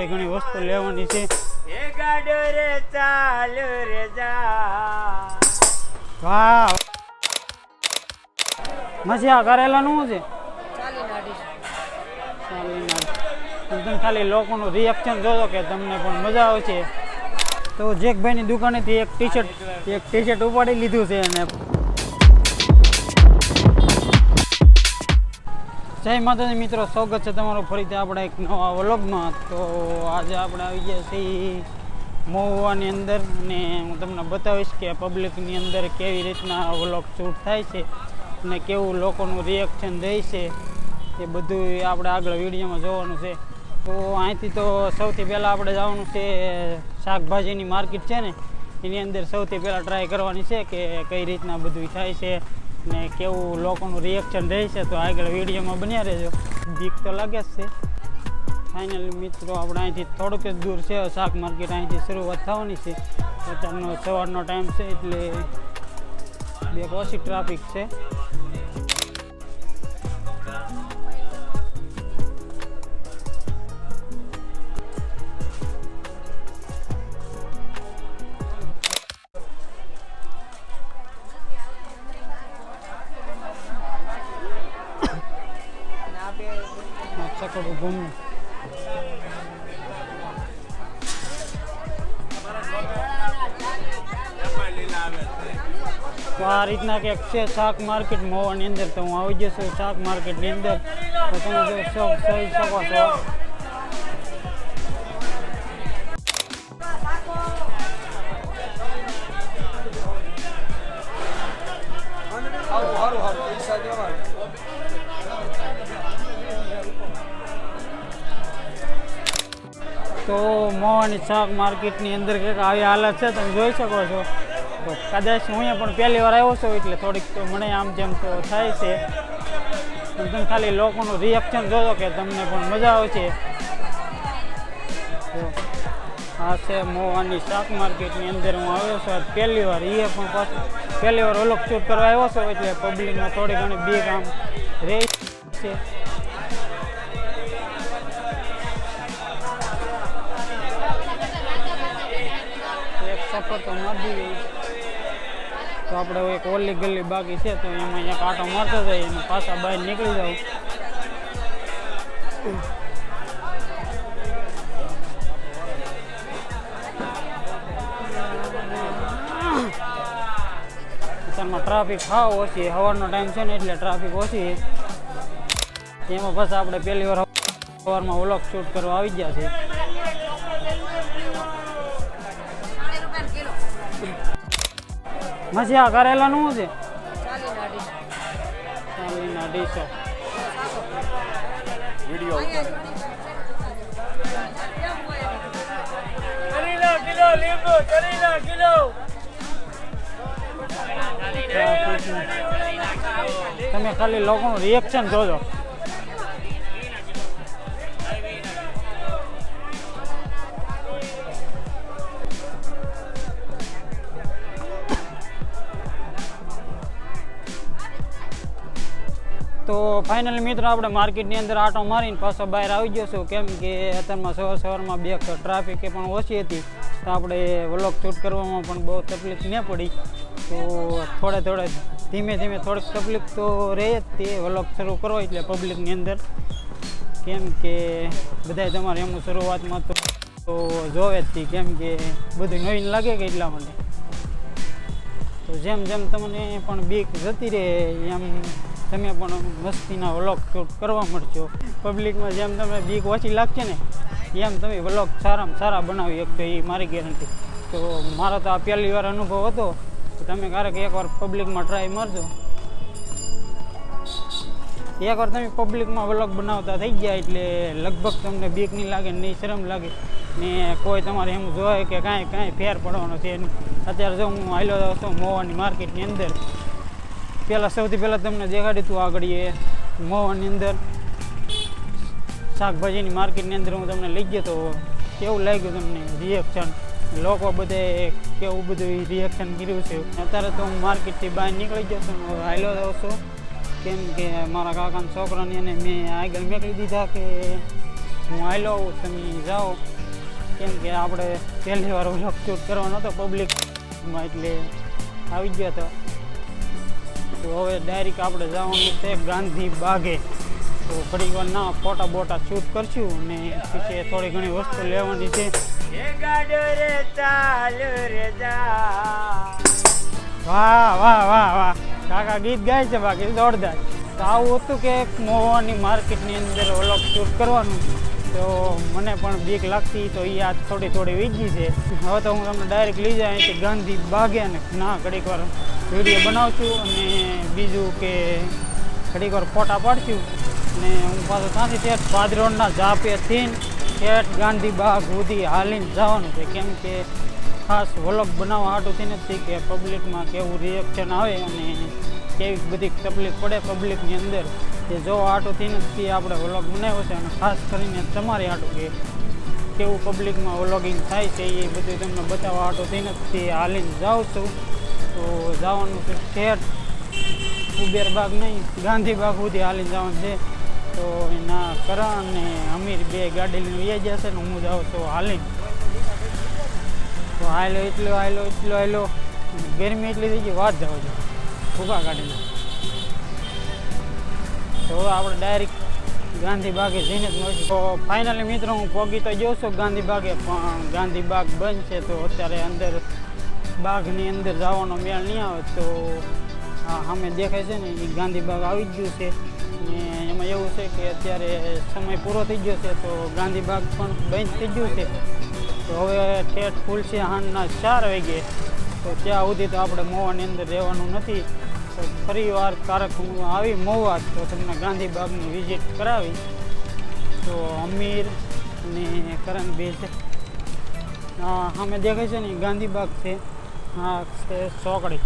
ઘણી વસ્તુ લેવાની છે. એ ગાડો રે ચાલુ રે જા. વાહ મજા કરેલાનું છે તમે ખાલી લોકોનું રિએક્શન જોજો કે તમને પણ મજા આવશે. તો જેકભાઈની દુકાનેથી એક ટી શર્ટ ઉપાડી લીધું છે. અને જય માતાજી મિત્રો, સ્વાગત છે તમારું ફરીથી આપણા એક નવા વ્લોગમાં. તો આજે આપણે આવી ગયા છીએ મહુવાની અંદર અને હું તમને બતાવીશ કે પબ્લિકની અંદર કેવી રીતના વ્લોગ શૂટ થાય છે અને કેવું લોકોનું રિએક્શન રહે છે એ બધું આપણે આગળ વિડીયોમાં જોવાનું છે. તો અહીંથી તો સૌથી પહેલાં આપણે જવાનું છે શાકભાજીની માર્કેટ છે ને એની અંદર સૌથી પહેલાં ટ્રાય કરવાની છે કે કઈ રીતના બધું થાય છે ને કેવું લોકોનું રિએક્શન રહે છે. તો આગળ વિડીયોમાં બન્યા રહેજો. બીક તો લાગે જ છે. ફાઇનલી મિત્રો આપણે અહીંથી થોડુંક જ દૂર છે શાક માર્કેટ. અહીંથી શરૂઆત થવાની છે. અત્યારનો સવારનો ટાઈમ છે એટલે બે ઓછી ટ્રાફિક છે. ઘૂમ તો આ રીતના કંઈક છે શાક માર્કેટ મહુવાની અંદર. તો હું આવી જઈશું શાક માર્કેટની અંદર. તો તમે જો શોખ થઈ શકો છો. તો મહુવાની શાક માર્કેટની અંદર કંઈક આવી હાલત છે તમે જોઈ શકો છો. તો કદાચ હું અહીંયા પણ પહેલી વાર આવ્યો છું એટલે થોડીક તો મને આમ જેમ તો થાય છે. તમે ખાલી લોકોનું રિએક્શન જોજો કે તમને પણ મજા આવશે. તો આ છે મહુવાની શાક માર્કેટની અંદર હું આવ્યો છું પહેલી વાર. એ પણ પાછું પહેલી વાર વ્લોગ શૂટ કરવા આવ્યો છું એટલે પબ્લિકમાં થોડી ઘણી બીક આમ રહે છે. સફર તો મારી ગઈ. તો આપણે એક ઓલી ગલી બાકી છે તો એમાં એક આટો મારતો જાય અને પાછા બહાર નીકળી જાવ. અત્યારમાં ટ્રાફિક હાવ ઓછી. સવારનો ટાઈમ છે ને એટલે ટ્રાફિક ઓછી. એમાં પાછા આપણે પહેલી વાર સવારમાં વ્લોગ શૂટ કરવા આવી ગયા છે. મજા કરેલાનું છે 40 વિડિયો તમે ખાલી લોકોનું રિએક્શન જોજો. તો ફાઇનલી મિત્રો આપણે માર્કેટની અંદર આટો મારીને પાછો બહાર આવી જશું. કેમ કે અત્યારમાં સવારમાં બે ટ્રાફિક પણ ઓછી હતી તો આપણે વ્લોગ શૂટ કરવામાં પણ બહુ તકલીફ ન પડી. તો થોડે ધીમે થોડીક તકલીફ તો રહે જ તે વ્લોગ શરૂ કરો એટલે પબ્લિકની અંદર. કેમ કે બધાય તમારે એમ શરૂઆતમાં તો જોવે જ હતી. કેમ કે બધું નવીન લાગે કે એટલા માટે. તો જેમ તમને પણ બીક જતી રહે એમ તમે પણ મસ્તીના વ્લોગ શૂટ કરવા મળશો. પબ્લિકમાં જેમ તમે બીક ઓછી લાગશે ને એમ તમે વ્લોગ સારામાં સારા બનાવી શકશો. એ મારી ગેરંટી. તો મારો તો આ પહેલી વાર અનુભવ હતો. તો તમે ક્યારેક એકવાર પબ્લિકમાં ટ્રાય મારજો. એકવાર તમે પબ્લિકમાં વ્લોગ બનાવતા થઈ ગયા એટલે લગભગ તમને બીક નહીં લાગે નહીં શરમ લાગે ને કોઈ તમારે એમ જોવે કે કાંઈ ફેર પડવાનો છે. અત્યારે જો હું હાલ્યો જાઉં છું મહુવાની માર્કેટની અંદર. સૌથી પહેલાં તમને દેખાડી હતું આગળ એ મહુવાની અંદર શાકભાજીની માર્કેટની અંદર હું તમને લઈ ગયો. તો કેવું લાગ્યું તમને રિએક્શન? લોકો બધે કેવું બધું રિએક્શન કર્યું છે. અત્યારે તો હું માર્કેટથી બહાર નીકળી ગયો છું. હાલ્યો જાઉં છું કેમ કે મારા કાકાના છોકરાને એને મેં આગળ મેકલી દીધા કે હું આવેલો તમે જાઓ, કેમ કે આપણે પહેલી વાર વ્લોગ શૂટ કરવાનો હતો પબ્લિકમાં, એટલે આવી ગયો હતો. તો હવે ડાયરેક્ટ આપણે જવાનું છે ગાંધી બાગે. તો ઘણી વાર ના ફોટા બોટા શૂટ કરશું અને પછી થોડી ઘણી વસ્તુ લેવાની છે. એ ગાડો રે ચાલુ રે જા. વાહ વાહ વાહ વાહ, કાકા ગીત ગાય છે બાકી જોરદાર. તો આવું હતું કે એક મોવાની માર્કેટની અંદર વ્લોગ શૂટ કરવાનું. તો મને પણ બીક લાગતી, તો એ આ થોડી વીગી છે. હવે તો હું તમને ડાયરેક્ટ લઈ જાય અહીંથી ગાંધી બાગે, અને ના ઘડીક વાર વિડીયો બનાવશું અને બીજું કે ઘડીક વાર ફોટા પાડશું. અને હું પાછો ત્યાંથી ઠેઠ પાદરોડના ઝાપેથી ઠેઠ ગાંધી બાગ સુધી હાલીને જવાનું છે, કેમ કે ખાસ વ્લોગ બનાવવા હાટુંથી નથી કે પબ્લિકમાં કેવું રિએક્શન આવે અને કેવી બધી તકલીફ પડે પબ્લિકની અંદર, એ જોવા હાટુંથી નથી આપણે વ્લોગ બનાવ્યો છે. અને ખાસ કરીને તમારી હાટું કે કેવું પબ્લિકમાં વ્લોગિંગ થાય છે એ બધું તમને બતાવવા હાટુંથી નથી હાલીને જાઉં છું. તો જવાનું છે ઠેઠ કુબેર બાગ નહીં, ગાંધી બાગ સુધી હાલીને જવાનું છે. તો એના કરણ અને અમીર બે ગાડી લઈને વહી જશે ને હું જાઉં છું હાલીને. તો હાલો ગરમી એટલી થઈ ગઈ વાત જાવ છો ઉભા ગાડીને. તો હવે આપણે ડાયરેક્ટ ગાંધી બાગે જઈને જ મળશું. તો ફાઇનલી મિત્રો હું પહોંચી તો જઉં છું ગાંધી બાગે, પણ ગાંધી બાગ બંધ છે. તો અત્યારે અંદર બાગની અંદર જવાનો મેળ નહીં આવે. તો સામે દેખાય છે ને એ ગાંધી બાગ આવી જ ગયું છે. અને એમાં એવું છે કે અત્યારે સમય પૂરો થઈ ગયો છે, તો ગાંધી બાગ પણ બંધ થઈ ગયું છે. તો હવે ઠેઠ ખુલશે સાંજના 4 વાગે. તો ત્યાં સુધી તો આપણે મોવાની અંદર રહેવાનું નથી. તો ફરી વાર ક્યારેક હું આવી મોવા તો તમને ગાંધી બાગની વિઝિટ કરાવી. તો અમીર અને કરણ બે છે. સામે દેખાય છે ને ગાંધી બાગ છે. હા છે ચોકડી.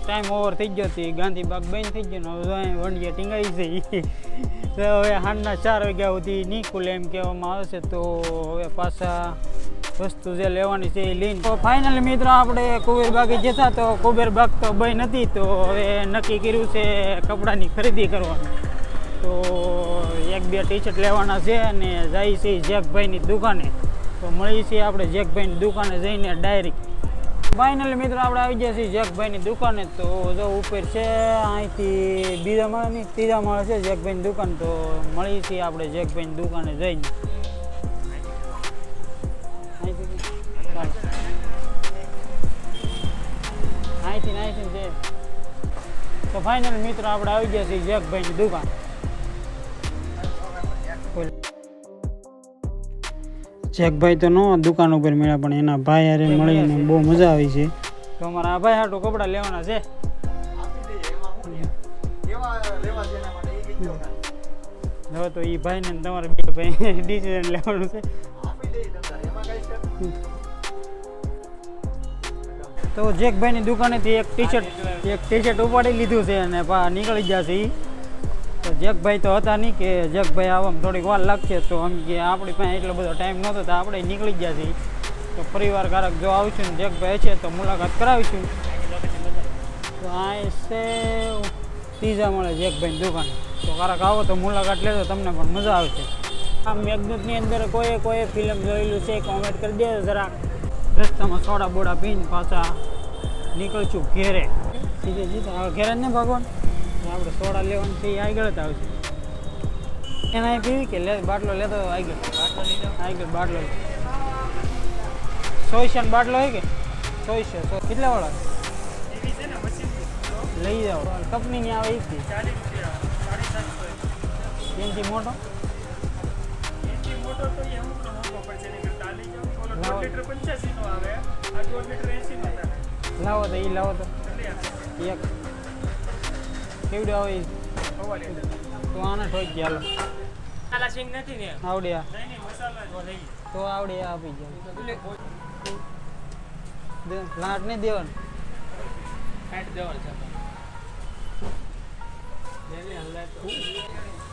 ટાઈમ ઓવર થઈ ગયો હતી, ગાંધી બાગ બંધ થઈ ગયો ને હવે વંડિયા ટીંગાઈ છે. તો હવે સાંજના 4 વાગ્યા સુધી નીકળે એમ કહેવામાં આવે છે. તો હવે પાછા વસ્તુ જે લેવાની છે એ લઈને તો ફાઇનલી મિત્રો આપણે કુબેર બાગે જતા. તો કુબેર બાગ તો બંધ નથી, તો હવે નક્કી કર્યું છે કપડાની ખરીદી કરવાની. તો 1-2 ટી-શર્ટ લેવાના છે અને જાય છે જેકભાઈની દુકાને. તો મળીએ છીએ આપણે જેકભાઈની દુકાને જઈને ડાયરેક્ટ. ફાઇનલી મિત્રો આપણે આવી ગયા છીએ જેકભાઈની દુકાને. તો જો ઉપર છે અહીંથી બીજા માળે ત્રીજા માળે છે જેકભાઈની દુકાન. તો મળીએ છીએ આપણે જેકભાઈની દુકાને જઈને. અહીંથી છે. તો ફાઇનલી મિત્રો આપણે આવી ગયા છીએ જેકભાઈની દુકાન. જેકભાઈ તો નો દુકાન ઉપર મળ્યા, પણ એના ભાઈ હારે મળીને બહુ મજા આવી છે. તો અમારા આ ભાઈ હાટું કપડાં લેવાના છે. હવે તો એ ભાઈ ને તમારે બે ભાઈ ડિસિઝન લેવાનું છે. તો જેકભાઈની દુકાનેથી એક ટી-શર્ટ ઉપાડી લીધું છે અને નીકળી જશે એ. તો જેકભાઈ તો હતા નહીં કે જેકભાઈ આવવામાં થોડીક વાર લાગશે. તો આમ કે આપણી પાસે એટલો બધો ટાઈમ નહોતો, તો આપણે નીકળી ગયા છીએ. તો પરિવાર કારક જો આવીશું ને જેકભાઈ છે તો મુલાકાત કરાવીશું. તો આ છે ત્રીજા મળે જેકભાઈની દુકાન. તો કારક આવો તો મુલાકાત લેજો, તમને પણ મજા આવશે. આ મેઘદૂતની અંદર કોઈ ફિલ્મ જોયેલું છે કોમેન્ટ કરી દેજો જરાક. રસ્તામાં સોડા બોડા પીને પાછા નીકળશું ઘેરે. સીધે સીધા ઘેરે ને ભગવાન આપણે સોડા લેવાનું છે એ આગળ જ આવશે. એના પીવી કે બાટલો લેતો આગળ બાટલો 100 બાટલો હોય કે 100 કેટલા વાળા લઈ જાઓ. કંપનીની આવે એથી મોટો લાવો તો એ લાવો તો એક કેવડે આવે તો આને ઠોકી ગયા. આવડે તો આવડે આપી જાય. પ્લાન્ટ નહીં દેવાનું,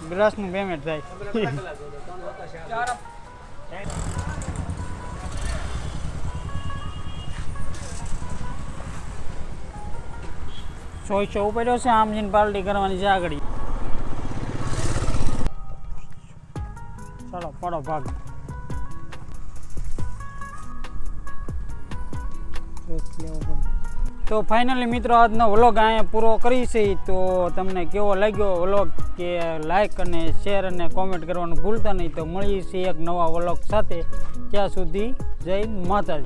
ગ્લાસનું પેમેન્ટ થાય. સોયસો ઉપાડ્યો છે, આમ જઈને પાર્ટી કરવાની છે આગળ. ચાલો પડો ભાગ. તો ફાઇનલી મિત્રો આજનો વ્લોગ અહીંયા પૂરો કરી છે. તો તમને કેવો લાગ્યો વ્લોગ કે લાઈક અને શેર અને કોમેન્ટ કરવાનું ભૂલતા નહીં. તો મળીએ છીએ એક નવા વ્લોગ સાથે. ત્યાં સુધી જય માતાજી.